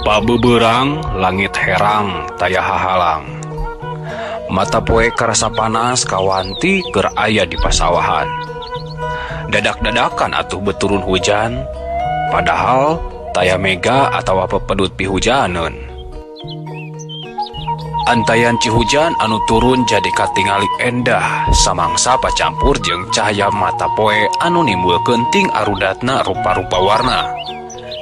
Pabeberang langit herang taya hahalang. Mata poe karasa panas kawanti keur aya di pasawahan. Dadak-dadakan atuh beturun hujan, padahal taya mega atawa pepedut pihujaneun. Antayan cihujan anu turun jadi katingali endah samangsa pacampur jeung cahaya mata poe anu nimbulkeun ting arudatna rupa-rupa warna.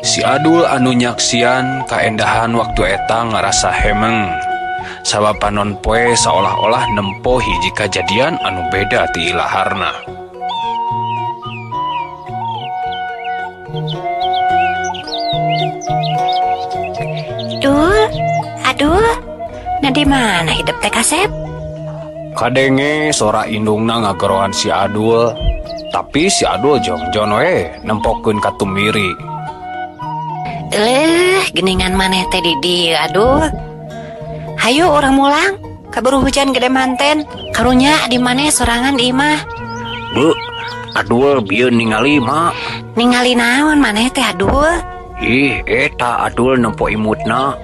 Si Adul anu nyaksian kaendahan waktu eta ngarasa hemeng. Sabab panon poe seolah-olah nempo hiji kajadian anu beda ti ilaharna. Aduh, nah di mana hidup teh Kasep? Kadenge sora indungna ngageroan si Adul, tapi si Adul jongjon we nempokeun katumiri. Geningan maneh teh di dieu, aduh. Hayu urang mulang, kaburu hujan gede manten. Karunya di maneh sorangan di imah. Bu, Adul bieu ningali mak. Ningali naon maneh teh Adul? Ih, eta Adul nempo imutna.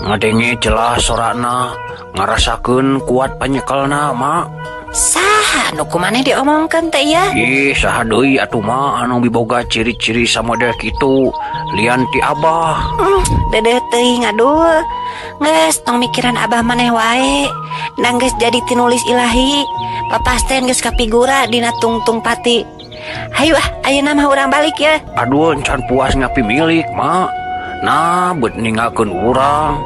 Ngadenge jelas sorana, ngarasakeun kuat panyekelna mak. Saha nu kumaneh diomongkeun teh ya? Ih, saha deui atuh mah anu miboga ciri-ciri samodel kitu. Lian ti Abah. Dedeh teuing aduh. Geus tong mikiran Abah maneh wae. Dan geus jadi tinulis ilahi. Papasten geus kapigura dina tungtung pati. Hayu ayeuna mah urang balik ya. Aduh, encan puas ngapi milik mak. Nah, bet ninggalkeun urang.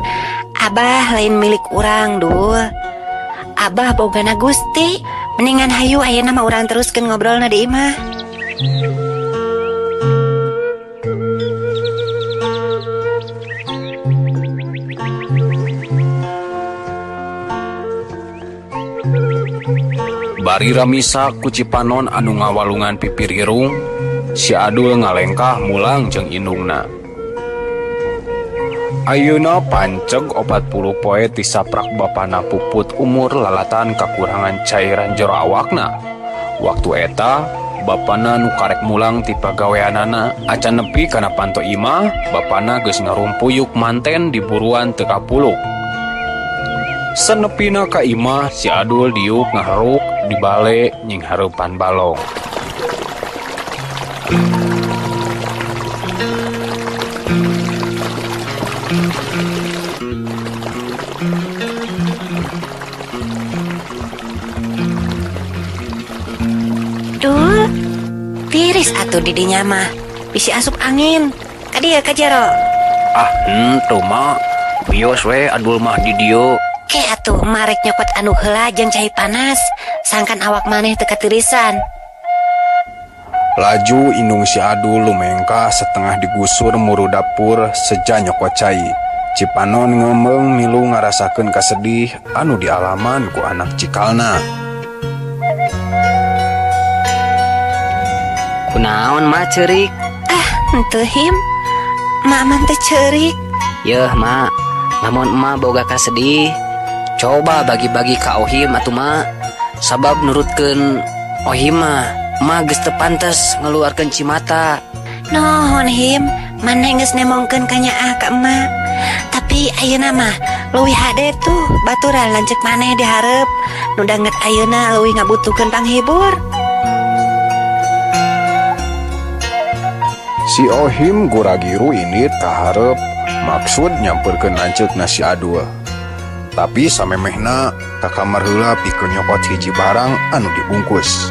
Abah lain milik urang dul. Abah bogana Gusti. Mendingan hayu ayeuna mah urang teruskeun ngobrolna di imah. Bari ramisa ku Cipanon anu ngawalungan pipir irung, si Adul ngalengkah mulang jeung indungna. Ayeuna panceg 40 poe ti saprak bapana puput umur lalatan kakurangan cairan jero awakna. Waktu eta, bapana nu karek mulang ti pagaweanana acan nepi kana panto imah, bapana geus ngarumpuyuk manten di buruan teu kapuluk. Senepina ka imah, si Adul diuk ngaharuk di bale nying hareupan balong. Duh, tiris atuh didinya mah. Bisi asup angin. Kadieu ka jero. Ah, henteu mak. Bios we Adul mah di dieu. Ke atuh marek nyokot anu heula jeung cai panas. Sangkan awak maneh teu katirisan. Laju indung si Adul lumengkah setengah digusur muru dapur seja nyokot cai. Cipanon ngomong milu ngarasakeun kasedih anu dialaman ku anak cikalna. Kunaon mah ceurik? Henteu him. Maman teh ceurik. Yeuh mak, lamun emak boga kasedih, coba bagi-bagi ka Ohim atuh mak. Sabab nurutkeun Ohim mah emak geus teu pantes ngaluarkeun cimata. Nuhun him, maneh geus nemongkeun ka nyaah ka emak. Tapi ayeuna mah leuwih hade tuh baturan lanceuk maneh dihareup. Nu danget ayeuna leuwih ngabutuhkeun panghibur. Si Ohim guragiru ini kaharep maksud nyamperkeun lanceukna si Adul. Tapi samemehna ka kamar heula pikeun nyokot hiji barang anu dibungkus.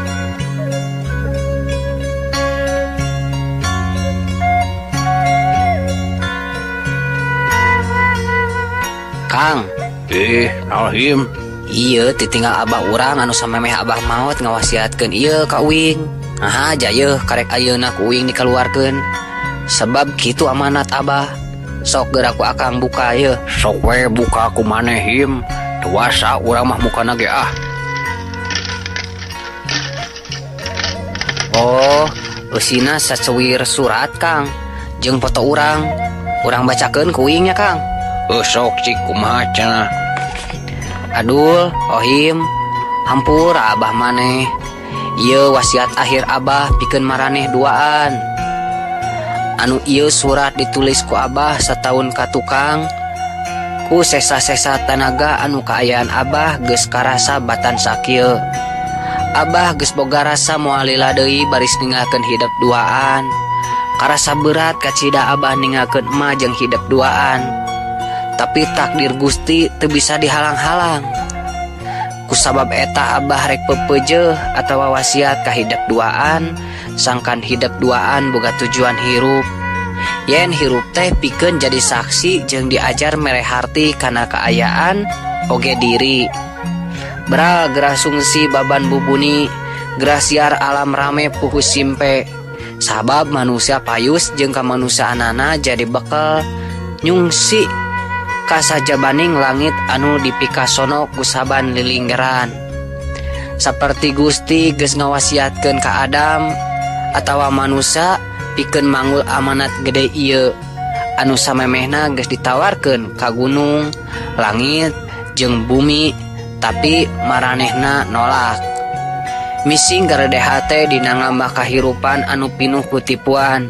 Kang, Ohim. ieu titinggal abah urang anu samemeh abah maot ngawasiatkeun ieu ka uing. Aha aja yeuh karek ayeuna ku uing dikeluarkeun. Sebab kitu amanat abah. Sok geuraku akang buka yeuh. Sok we buka ku maneh him. Dewasa urang mah mukana ge ah. Oh, eusina saceuwir surat Kang jeung foto urang. Urang bacakeun ku uing nya Kang. Sok cik kumaha cenah. Adul, Ohim, hampur abah maneh. Ieu wasiat akhir abah pikeun maraneh duaan. Anu ieu surat ditulis ku Abah setahun ka tukang. Ku sesa-sesa tanaga anu kaayaan Abah geus karasa batan sakieu. Abah geus boga rasa moal lila deui baris ninggalkeun hidup duaan. Karasa berat kacida Abah ninggalkeun emak jeung hidup duaan. Tapi takdir Gusti teu bisa dihalang-halang. Kusabab eta Abah rek pepeujeuh atawa wasiat ka hidup duaan, sangkan hidup duaan boga tujuan hirup. Yen hirup teh pikeun jadi saksi jeung diajar mere harti kana kaayaan oge diri. Beral gerah sungsi baban bubuni, gerah siar alam rame puhus simpe. Sabab manusia payus jeung kamanusiaanana jadi bekal nyungsi kasajabaning langit anu dipikasono ku saban lilinggeran. Saperti Gusti geus ngawasiatkeun ka Adam atawa manusia pikeun manggul amanat gede ieu anu samemehna geus ditawarkeun ka gunung, langit, jeung bumi, tapi maranehna nolak. Mising garedeha teh dina ngambah kahirupan anu pinuh ku tipuan,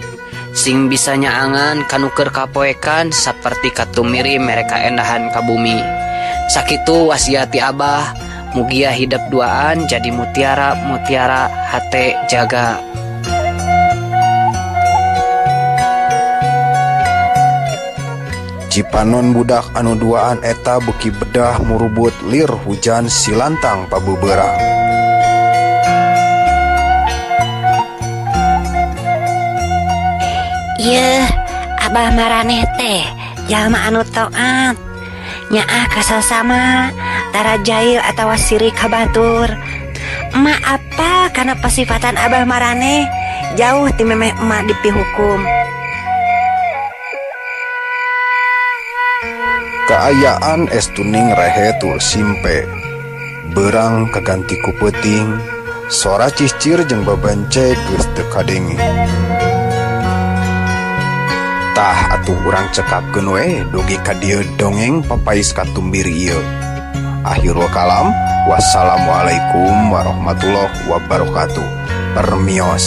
sing bisa nyaangan kanuker kapoekan saperti katumiri mereka endahan ka bumi. Sakitu wasiati Abah, mugia hidup duaan jadi mutiara hate jaga. Cipanon budak anu duaan eta beuki bedah murubut lir hujan silantang pabeberang. Yeuh, Abah maraneh teh jalma anu taat. Nyaah kasasama tara jail atawa sirik kabatur. Emak apa kana pasifatan Abah maraneh jauh ti memeh emak dipihukum. Kaayaan estuning rehe tul simpe, berang kaganti ku peuting, sora cicir jeung babance geus teu kadengi. Tah atuh urang cekapkeun we dugi ka dieu dongeng papais katumbir ieu. Akhirul kalam, wassalamualaikum warahmatullahi wabarakatuh. Permios.